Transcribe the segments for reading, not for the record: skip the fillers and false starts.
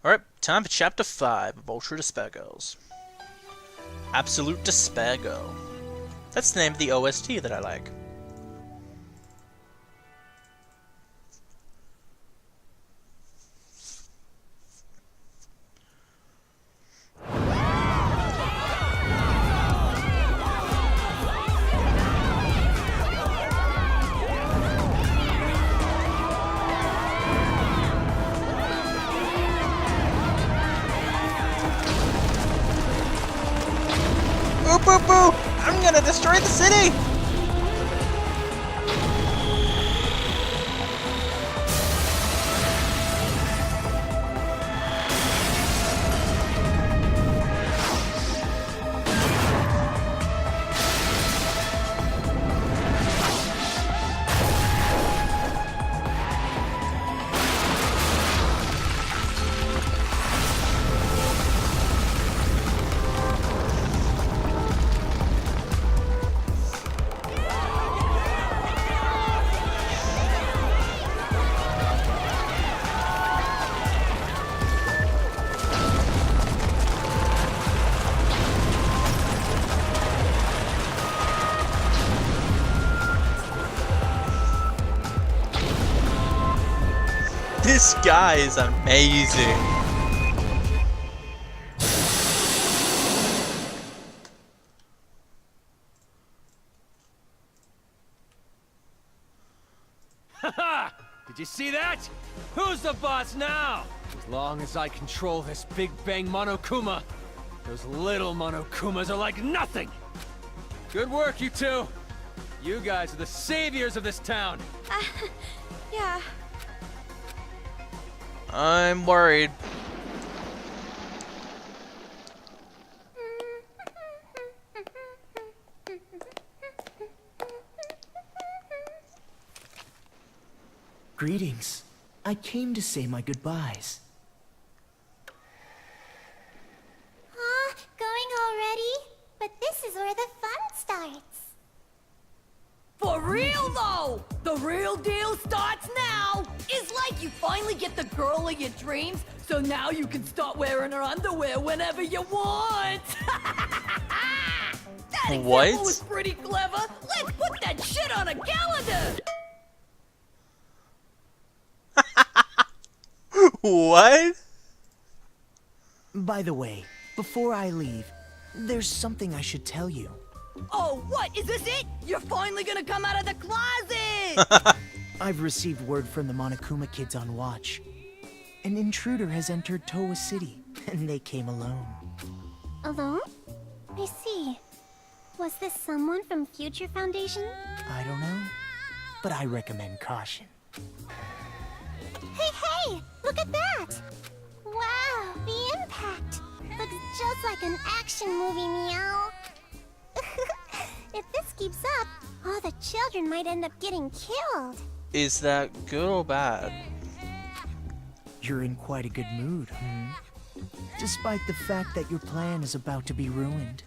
Alright, time for Chapter 5 of Ultra Despair Girls. Absolute Despair Girl. That's the name of the OST that I like. Boo boo boo! I'm gonna destroy the city! This guy is amazing. Haha! Did you see that? Who's the boss now? As long as I control this big bang Monokuma, those little Monokumas are like nothing! Good work, you two! You guys are the saviors of this town! Yeah. I'm worried. Greetings. I came to say my goodbyes. Going already? But this is where the fun starts. For real though! The real deal starts now! It's like you finally get the girl of your dreams, so now you can start wearing her underwear whenever you want! That example What? was pretty clever! Let's put that shit on a calendar! What? By the way, before I leave, there's something I should tell you. Oh, what? Is this it? You're finally gonna come out of the closet! I've received word from the Monokuma kids on watch. An intruder has entered Towa City, and they came alone. Alone? I see. Was this someone from Future Foundation? I don't know, but I recommend caution. Hey! Look at that! Wow, the impact! Looks just like an action movie, meow. If this keeps up, all the children might end up getting killed. Is that good or bad? You're in quite a good mood, despite the fact that your plan is about to be ruined.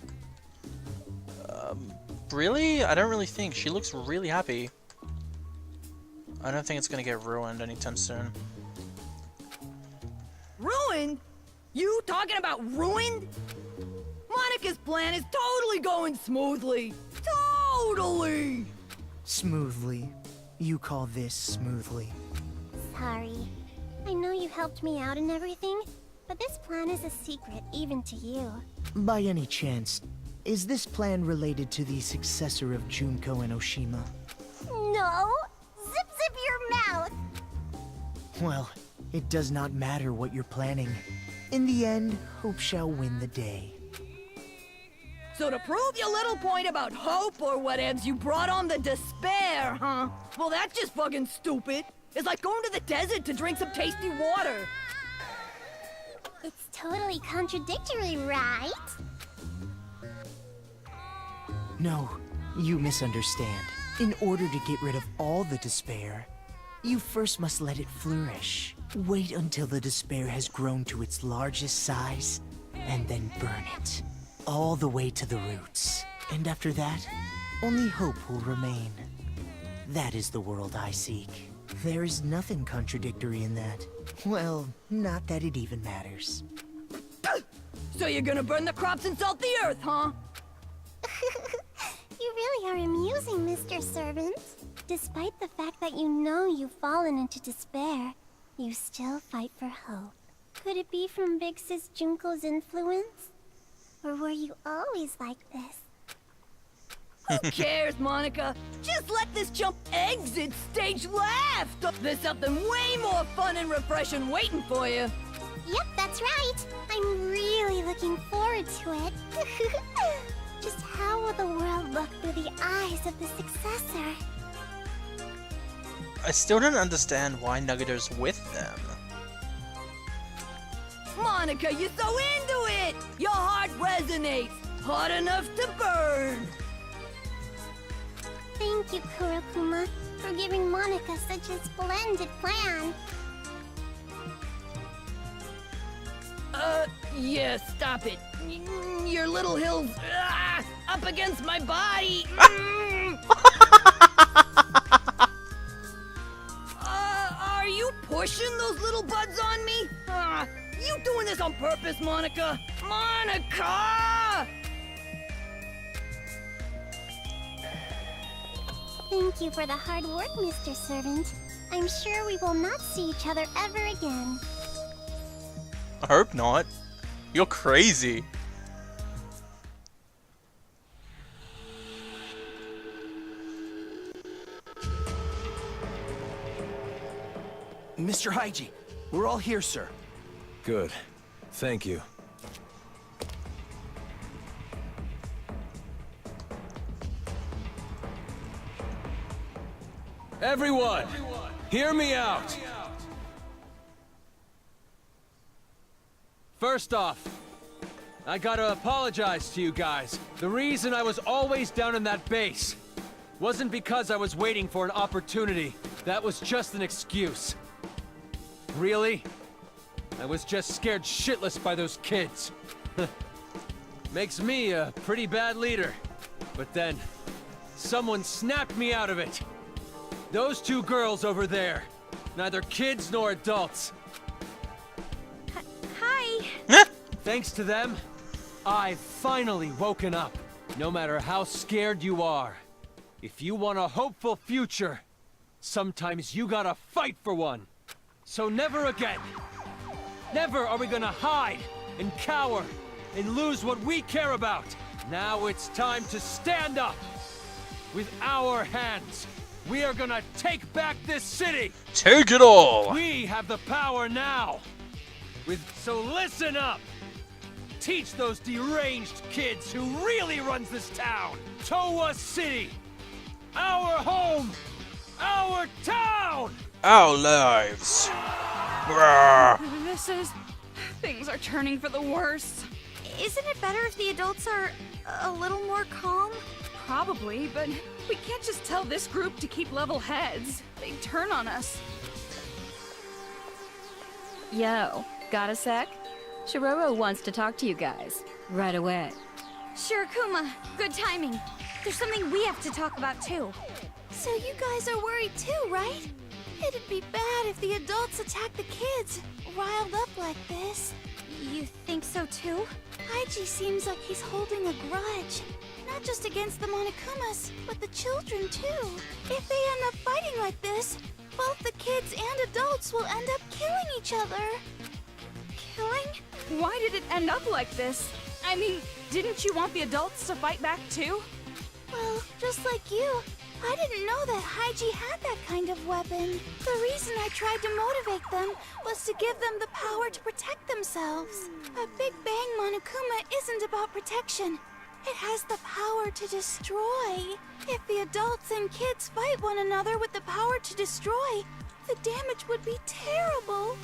Really? I don't really think. She looks really happy. I don't think it's gonna get ruined anytime soon. Ruined? You talking about ruined? Monica's plan is totally going smoothly. Totally! Smoothly. You call this smoothly. Sorry. I know you helped me out and everything, but this plan is a secret even to you. By any chance, is this plan related to the successor of Junko and Oshima? No! Zip your mouth! Well, it does not matter what you're planning. In the end, hope shall win the day. So to prove your little point about hope or whatevs, you brought on the despair, huh? Well, that's just fucking stupid. It's like going to the desert to drink some tasty water. It's totally contradictory, right? No, you misunderstand. In order to get rid of all the despair, you first must let it flourish. Wait until the despair has grown to its largest size, and then burn it. All the way to the roots. And after that, only hope will remain. That is the world I seek. There is nothing contradictory in that. Well, not that it even matters. So you're gonna burn the crops and salt the earth, huh? You really are amusing, Mr. Servant. Despite the fact that you know you've fallen into despair, you still fight for hope. Could it be from Big Sis Junko's influence? Or were you always like this? Who cares, Monica? Just let this chump exit stage left! There's something way more fun and refreshing waiting for you. Yep, that's right. I'm really looking forward to it. Just how will the world look through the eyes of the successor? I still don't understand why Nuggeter's with them. Monica, you're so into it! Your heart resonates, hot enough to burn! Thank you, Kurokuma, for giving Monica such a splendid plan. Yeah, stop it. Your little hills, up against my body. Are you pushing those little buds on me? You doing this on purpose, Monica? Monica! Thank you for the hard work, Mr. Servant. I'm sure we will not see each other ever again. I hope not. You're crazy. Mr. Haiji, we're all here, sir. Good. Thank you. Everyone, hear me out! First off, I gotta apologize to you guys. The reason I was always down in that base wasn't because I was waiting for an opportunity. That was just an excuse. Really? I was just scared shitless by those kids. Makes me a pretty bad leader. But then, someone snapped me out of it. Those two girls over there. Neither kids nor adults. Hi. Thanks to them, I've finally woken up. No matter how scared you are, if you want a hopeful future, sometimes you gotta fight for one. So never again. Never are we gonna hide and cower and lose what we care about. Now it's time to stand up. With our hands, we are gonna take back this city. Take it all! We have the power now. So listen up. Teach those deranged kids who really runs this town. Towa City. Our home. Our town. Our lives. Brrr. Things are turning for the worst. Isn't it better if the adults are a little more calm? Probably, but we can't just tell this group to keep level heads. They'd turn on us. Yo, got a sec? Shiroro wants to talk to you guys. Right away. Sure, Kuma. Good timing. There's something we have to talk about too. So you guys are worried too, right? It'd be bad if the adults attack the kids, riled up like this. You think so too? Haiji seems like he's holding a grudge. Not just against the Monokumas, but the children too. If they end up fighting like this, both the kids and adults will end up killing each other. Killing? Why did it end up like this? I mean, didn't you want the adults to fight back too? Well, just like you, I didn't know that Haiji had that kind of weapon. The reason I tried to motivate them was to give them the power to protect themselves. A Big Bang Monokuma isn't about protection. It has the power to destroy. If the adults and kids fight one another with the power to destroy, the damage would be terrible.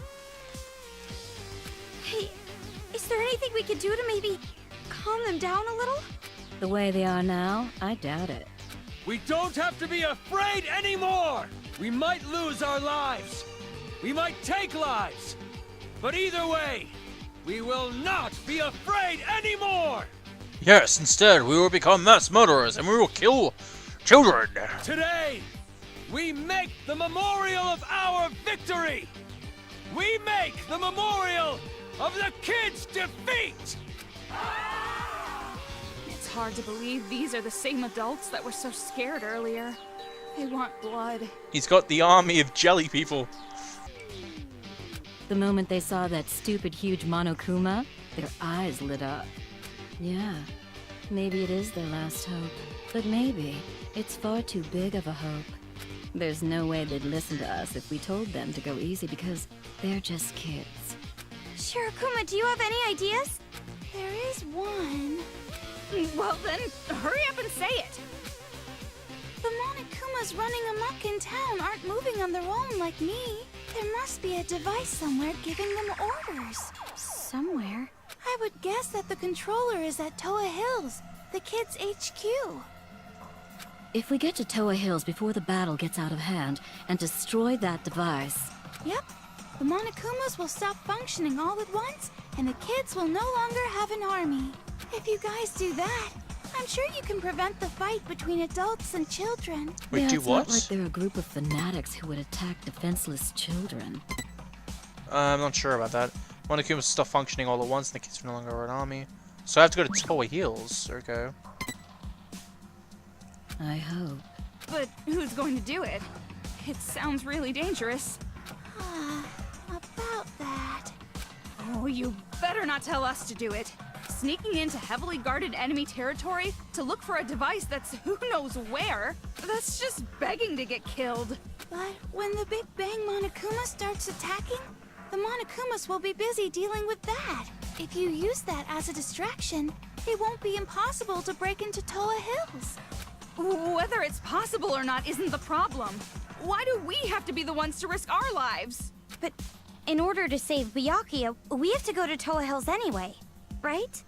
Hey, is there anything we could do to maybe calm them down a little? The way they are now, I doubt it. We don't have to be afraid anymore! We might lose our lives. We might take lives. But either way, we will not be afraid anymore! Yes, instead, we will become mass murderers and we will kill children. Today, we make the memorial of our victory! We make the memorial of the kids' defeat! It's hard to believe these are the same adults that were so scared earlier. They want blood. He's got the army of jelly people. The moment they saw that stupid huge Monokuma, their eyes lit up. Yeah, maybe it is their last hope. But maybe it's far too big of a hope. There's no way they'd listen to us if we told them to go easy because they're just kids. Shirokuma, do you have any ideas? There is one. Well then, hurry up and say it! The Monokumas running amok in town aren't moving on their own like me. There must be a device somewhere giving them orders. Somewhere? I would guess that the controller is at Toa Hills, the kids' HQ. If we get to Toa Hills before the battle gets out of hand and destroy that device... Yep. The Monokumas will stop functioning all at once, and the kids will no longer have an army. If you guys do that, I'm sure you can prevent the fight between adults and children. Wait, yeah, do it's what? not like they're a group of fanatics who would attack defenseless children. I'm not sure about that. Monokuma's stop functioning all at once, and the kids are no longer an army. So I have to go to Toa Hills. Okay. I hope. But who's going to do it? It sounds really dangerous. About that. Oh, you better not tell us to do it. Sneaking into heavily guarded enemy territory to look for a device that's who knows where? That's just begging to get killed. But when the Big Bang Monokuma starts attacking, the Monokumas will be busy dealing with that. If you use that as a distraction, it won't be impossible to break into Toa Hills. Whether it's possible or not isn't the problem. Why do we have to be the ones to risk our lives? But in order to save Byakuya, we have to go to Toa Hills anyway, right?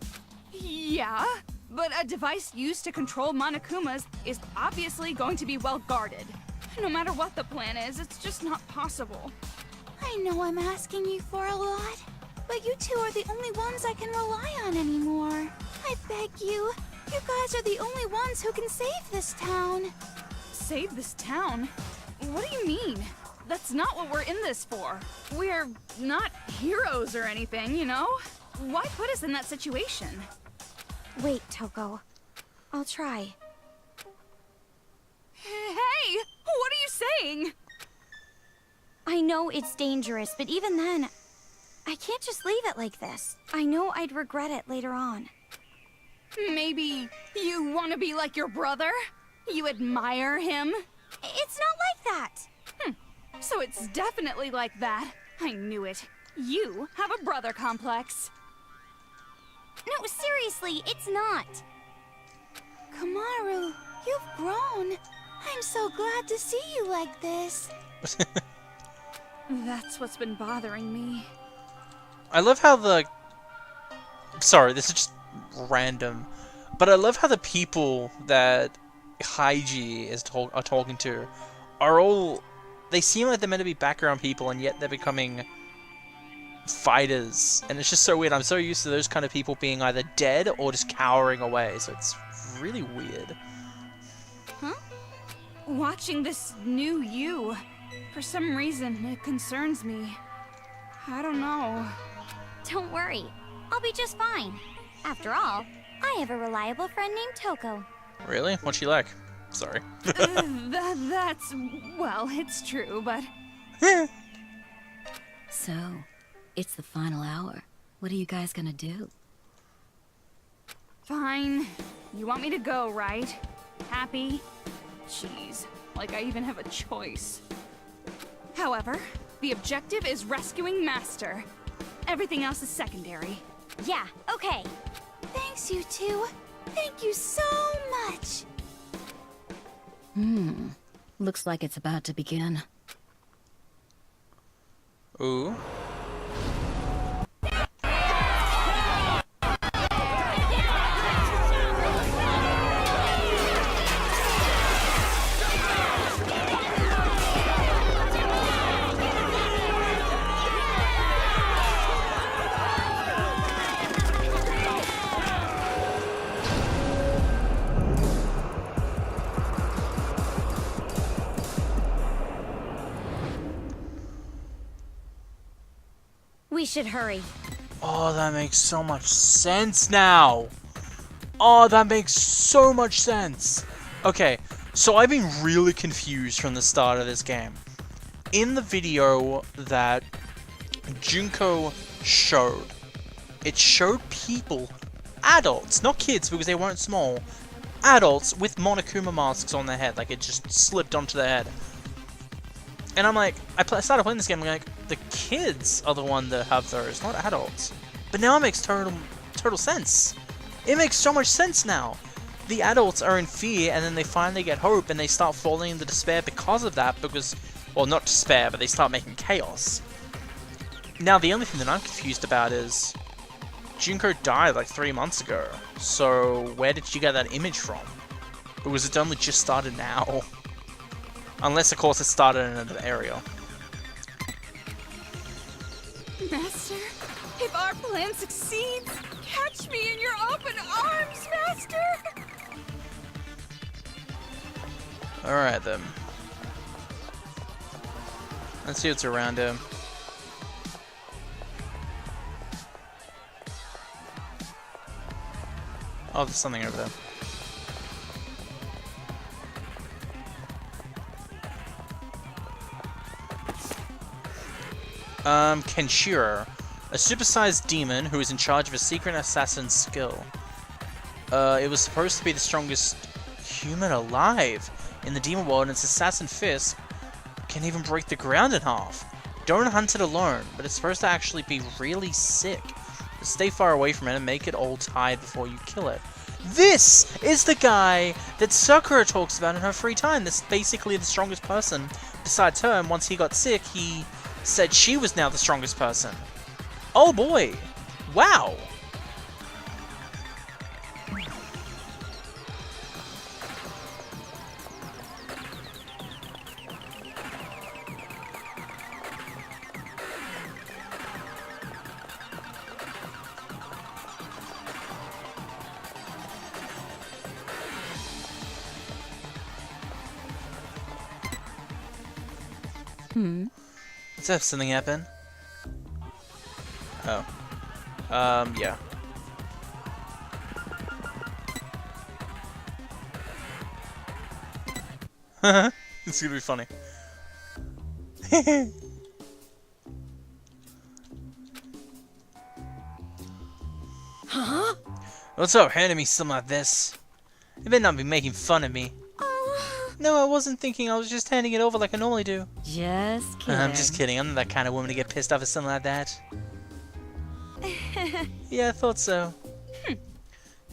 Yeah, but a device used to control Monokumas is obviously going to be well guarded. No matter what the plan is, it's just not possible. I know I'm asking you for a lot, but you two are the only ones I can rely on anymore. I beg you. You guys are the only ones who can save this town. Save this town? What do you mean? That's not what we're in this for. We're not heroes or anything, you know? Why put us in that situation? Wait, Toko. I'll try. Hey! What are you saying? I know it's dangerous, but even then, I can't just leave it like this. I know I'd regret it later on. Maybe you want to be like your brother? You admire him? It's not like that! So it's definitely like that. I knew it. You have a brother complex. No, seriously, it's not. Komaru, you've grown. I'm so glad to see you like this. That's what's been bothering me. I love how the... Sorry, this is just random. But I love how the people that Haiji are talking to are all... They seem like they're meant to be background people, and yet they're becoming fighters. And it's just so weird. I'm so used to those kind of people being either dead or just cowering away. So it's really weird. Huh? Watching this new you, for some reason, it concerns me. I don't know. Don't worry. I'll be just fine. After all, I have a reliable friend named Toko. Really? What's she like? Sorry. That's... Well, it's true, but... So, it's the final hour. What are you guys gonna do? Fine. You want me to go, right? Happy? Jeez, like I even have a choice. However, the objective is rescuing Master. Everything else is secondary. Yeah, okay. Thanks, you two. Thank you so much. Looks like it's about to begin. Ooh. should hurry. Oh, that makes so much sense now. Oh, that makes so much sense. Okay, so I've been really confused from the start of this game. In the video that Junko showed, it showed people, adults, not kids because they weren't small, adults with Monokuma masks on their head, like it just slipped onto their head. And I'm like, I started playing this game, I'm like, the kids are the one that have those, not adults. But now it makes total sense. It makes so much sense now. The adults are in fear, and then they finally get hope, and they start falling into despair because of that, because, well, not despair, but they start making chaos. Now, the only thing that I'm confused about is, Junko died like 3 months ago, so where did she get that image from? Because it only just started now. Unless, of course, it started in another area. Master, if our plan succeeds, catch me in your open arms, Master! Alright then. Let's see what's around him. Oh, there's something over there. Kenshiro, a supersized demon who is in charge of a secret assassin's skill. It was supposed to be the strongest human alive in the demon world, and its assassin fist can even break the ground in half. Don't hunt it alone, but it's supposed to actually be really sick. Stay far away from it and make it all tired before you kill it. This is the guy that Sakura talks about in her free time. This is basically the strongest person besides her, and once he got sick, he said she was now the strongest person. Oh boy! Wow! Let's have something happen. Oh. Yeah. It's gonna be funny. Huh? What's up, handing me something like this? You better not be making fun of me. No, I wasn't thinking. I was just handing it over like I normally do. Just kidding. I'm just kidding. I'm not that kind of woman to get pissed off at something like that. Yeah, I thought so. You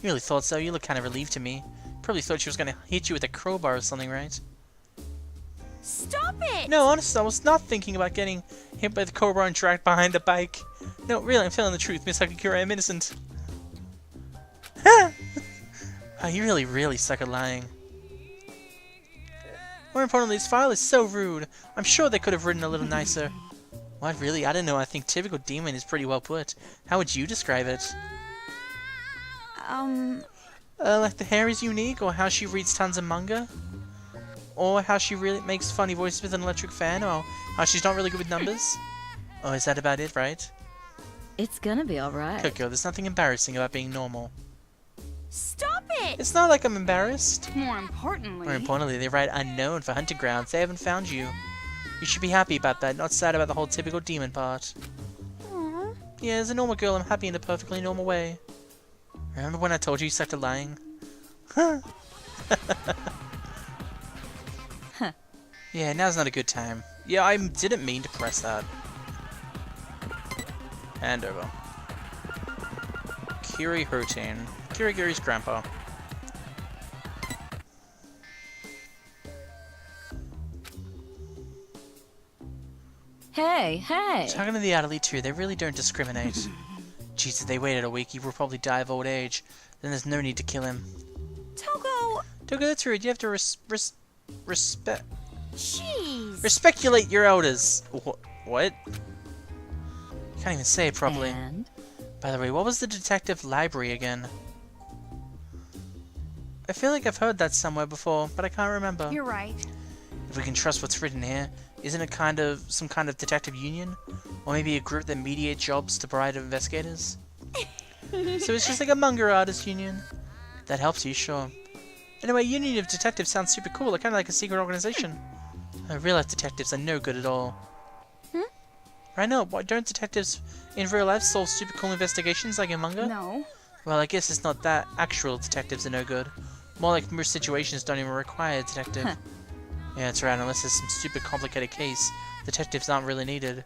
really thought so? You look kind of relieved to me. Probably thought she was going to hit you with a crowbar or something, right? Stop it! No, honestly, I was not thinking about getting hit by the crowbar and dragged behind the bike. No, really, I'm telling the truth, Miss Hakakura. I'm innocent. Oh, you really suck at lying. More importantly, this file is so rude. I'm sure they could have written a little nicer. What, really? I don't know. I think typical demon is pretty well put. How would you describe it? Like the hair is unique, or how she reads tons of manga? Or how she really makes funny voices with an electric fan, or how she's not really good with numbers? Oh, is that about it, right? It's gonna be alright. Coco, there's nothing embarrassing about being normal. Stop it! It's not like I'm embarrassed. More importantly, they write unknown for hunting grounds. They haven't found you. You should be happy about that, not sad about the whole typical demon part. Aww. Yeah, as a normal girl, I'm happy in a perfectly normal way. Remember when I told you sucked at lying? Huh. Yeah, now's not a good time. Yeah, I didn't mean to press that. And over. Kiri Hurtain. Kirigiri's grandpa. Hey! Talking to the elderly too, they really don't discriminate. Jeez, if they waited a week, he would probably die of old age. Then there's no need to kill him. Togo! Togo, that's rude. You have to respect... Jeez! Respeculate your elders. What? Can't even say it properly. And? By the way, what was the detective library again? I feel like I've heard that somewhere before, but I can't remember. you're right. If we can trust what's written here, Isn't it kind of some kind of detective union? Or maybe a group that mediates jobs to private investigators? So it's just like a manga artist union. That helps you, sure. Anyway, Union of Detectives sounds super cool, kind of like a secret organization. Real life detectives are no good at all. I know, why don't detectives in real life solve super cool investigations like in manga? No. Well, I guess it's not that actual detectives are no good. More like most situations don't even require a detective. Yeah, that's right, unless there's some super complicated case, detectives aren't really needed.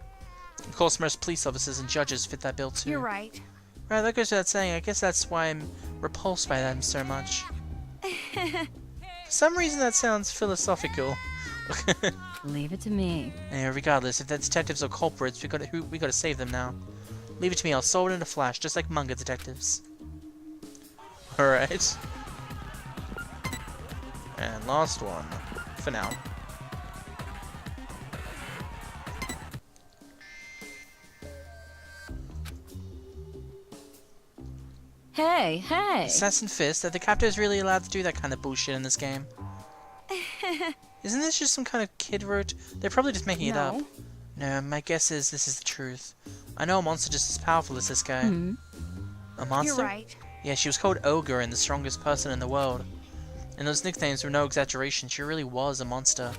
Of course, most police officers and judges fit that bill too. You're right. Right, that goes without saying. I guess that's why I'm repulsed by them so much. For some reason that sounds philosophical. Leave it to me. Anyway, regardless, if they're detectives or culprits, we gotta save them now. Leave it to me, I'll solve it in a flash, just like manga detectives. Alright. And last one. For now. Hey, hey! Assassin Fist, are the captors really allowed to do that kind of bullshit in this game? Isn't this just some kind of kid wrote? They're probably just making it up. No, my guess is this is the truth. I know a monster just as powerful as this guy. A monster? You're right. Yeah, she was called Ogre and the strongest person in the world. And those nicknames were no exaggeration, she really was a monster.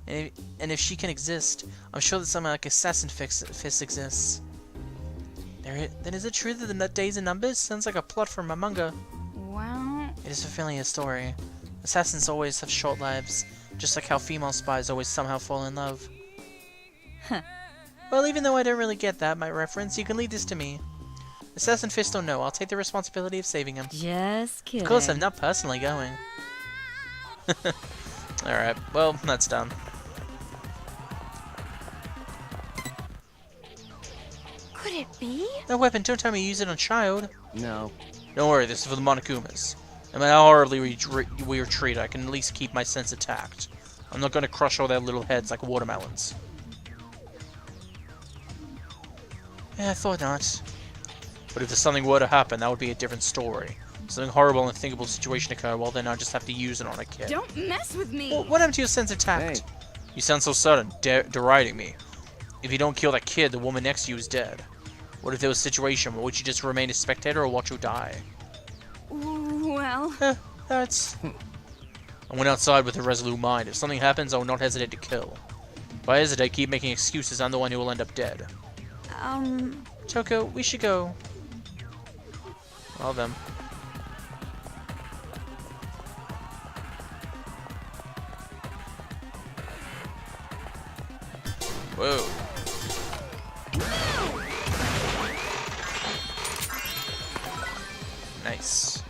And if she can exist, I'm sure that something like Assassin Fist exists. Then is it true that the days and numbers? Sounds like a plot from a manga. Well... It is fulfilling a story. Assassins always have short lives, just like how female spies always somehow fall in love. Well, even though I don't really get that, my reference, you can leave this to me. Assassin Fist or no, I'll take the responsibility of saving him. Just kidding. Of course, I'm not personally going. Alright, well, that's done. Could it be? No weapon, don't tell me you use it on child. No. Don't worry, this is for the Monokumas. No matter how horribly we retreat, I can at least keep my sense intact. I'm not gonna crush all their little heads like watermelons. Yeah, I thought not. But if there's something were to happen, that would be a different story. Something horrible and unthinkable situation occur, well then I'll just have to use it on a kid. Don't mess with me! Well, what happened to your sense of tact? Hey. You sound so sudden, deriding me. If you don't kill that kid, the woman next to you is dead. What if there was a situation where would you just remain a spectator or watch you die? Well... That's... I went outside with a resolute mind. If something happens, I will not hesitate to kill. If I hesitate, keep making excuses, I'm the one who will end up dead. Toko, we should go. Well then. Whoa. Nice.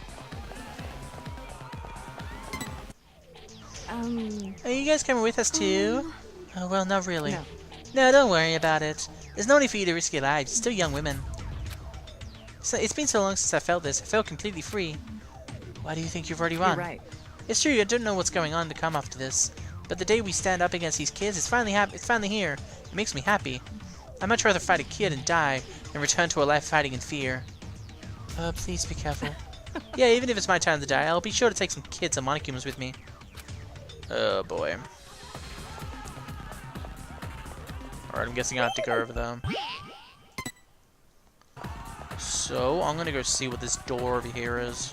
Are you guys coming with us too? Oh, well, not really. No, don't worry about it. There's no need for you to risk your lives. You're still young women. So, it's been so long since I felt this. I felt completely free. Why do you think you've already run? You're right. It's true, I don't know what's going on to come after this. But the day we stand up against these kids, it's finally here. It makes me happy. I'd much rather fight a kid and die than return to a life fighting in fear. Please be careful. Yeah, even if it's my time to die, I'll be sure to take some kids and Monokumas with me. Oh boy. Alright, I'm guessing I have to go over them. So, I'm gonna go see what this door over here is.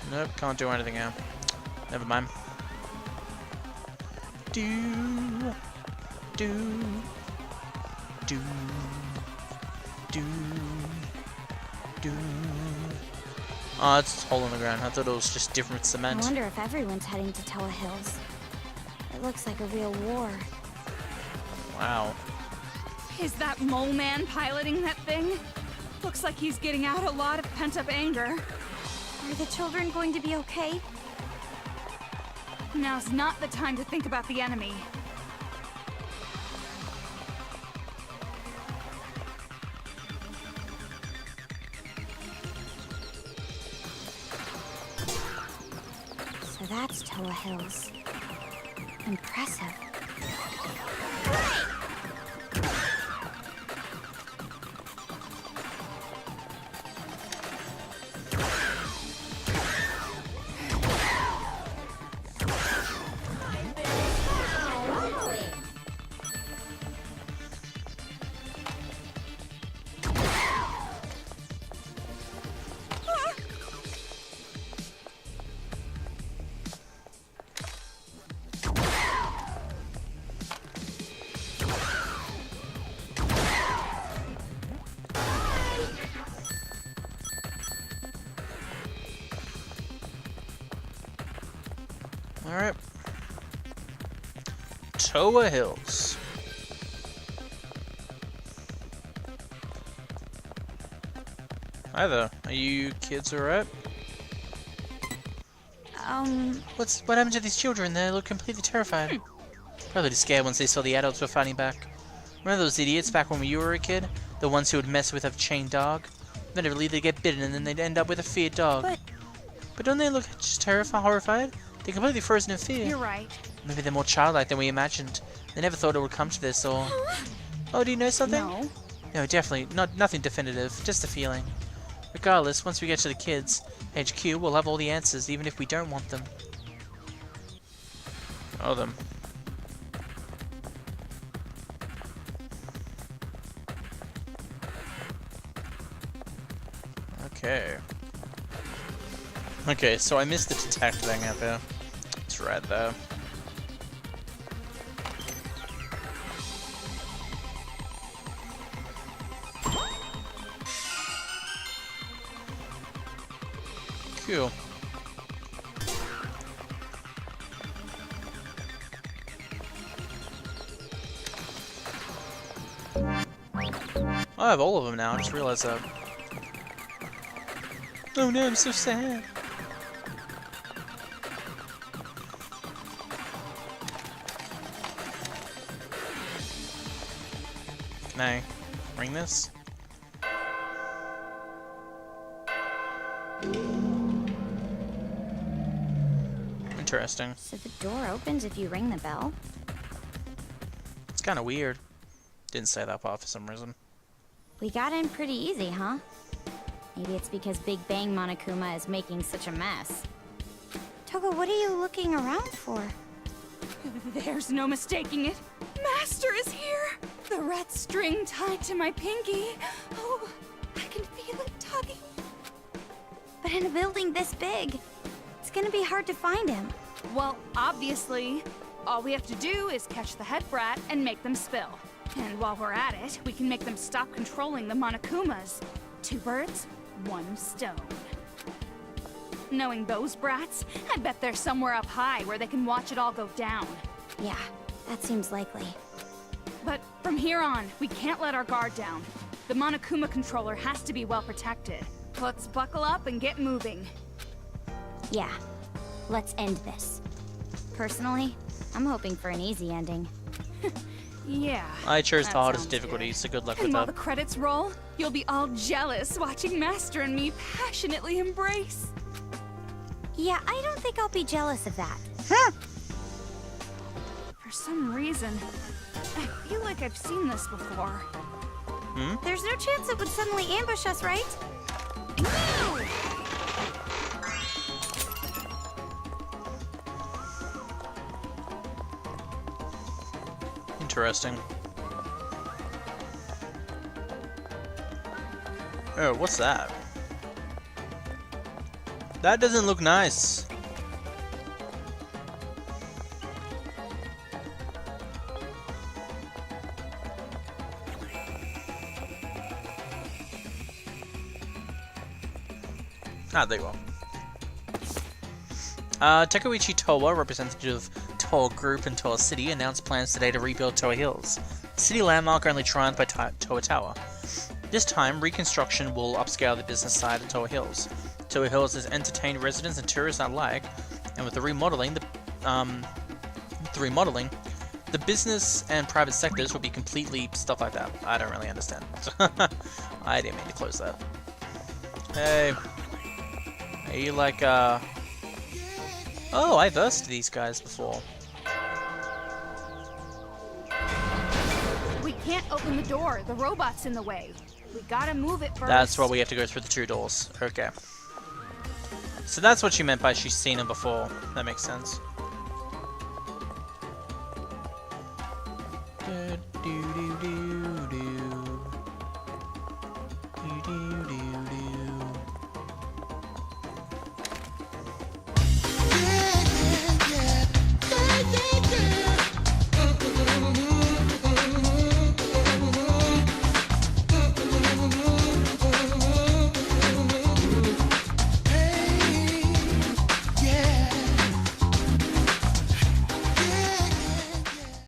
Nope, can't do anything now. Never mind. Do. Oh, it's a hole in the ground. I thought it was just different I cement. wonder if everyone's heading to Toa Hills. It looks like a real war. Wow. Is that mole man piloting that thing? Looks like he's getting out a lot of pent-up anger. Are the children going to be okay? Now's not the time to think about the enemy. So that's Toa Hills. Impressive. Alright. Toa Hills. Hi there. Are you kids alright? What happened to these children? They look completely terrified. Probably scared once they saw the adults were fighting back. Remember those idiots back when you were a kid? The ones who would mess with a chained dog? Eventually they'd get bitten and then they'd end up with a feared dog. But don't they look just terrified, horrified? They're completely frozen in fear. You're right. Maybe they're more childlike than we imagined. They never thought it would come to this, or... Oh, do you know something? No. No, definitely. Nothing definitive. Just a feeling. Regardless, once we get to the kids, HQ, we'll have all the answers, even if we don't want them. Oh, them. Okay. Okay, so I missed the detect thing up here. It's red though. Cool. I have all of them now, I just realized that. Oh no, I'm so sad. Can I ring this? Interesting. So the door opens if you ring the bell? It's kind of weird. Didn't say that part for some reason. We got in pretty easy, huh? Maybe it's because Big Bang Monokuma is making such a mess. Togo, what are you looking around for? There's no mistaking it. Master is here! The red string tied to my pinky. Oh, I can feel it tugging. But in a building this big, it's gonna be hard to find him. Well, obviously, all we have to do is catch the head brat and make them spill. And while we're at it, we can make them stop controlling the Monokumas. 2 birds, 1 stone. Knowing those brats, I bet they're somewhere up high where they can watch it all go down. Yeah, that seems likely. But from here on, we can't let our guard down. The Monokuma controller has to be well protected. Let's buckle up and get moving. Yeah, let's end this. Personally, I'm hoping for an easy ending. Yeah. I chose the that hardest sounds difficulty, good. so good luck And with while that. the credits roll, you'll be all jealous watching Master and me passionately embrace. Yeah, I don't think I'll be jealous of that. For some reason, I feel like I've seen this before. There's no chance it would suddenly ambush us, right? Interesting. Oh, what's that? That doesn't look nice. Ah, there you are. Takuichi Towa, representative of Toa Group and Toa City, announced plans today to rebuild Toa Hills. The city landmark only triumphed by Toa Tower. This time, reconstruction will upscale the business side of Toa Hills. Toa Hills has entertained residents and tourists alike, and with the remodeling, the business and private sectors will be completely stuff like that. I don't really understand. I didn't mean to close that. Hey. Are you like, Oh, I versed these guys before. We can't open the door. The robot's in the way. We gotta move it first. That's why we have to go through the 2 doors. Okay. So that's what she meant by she's seen him before. That makes sense. Do, do, do, do, do. Do, do, do.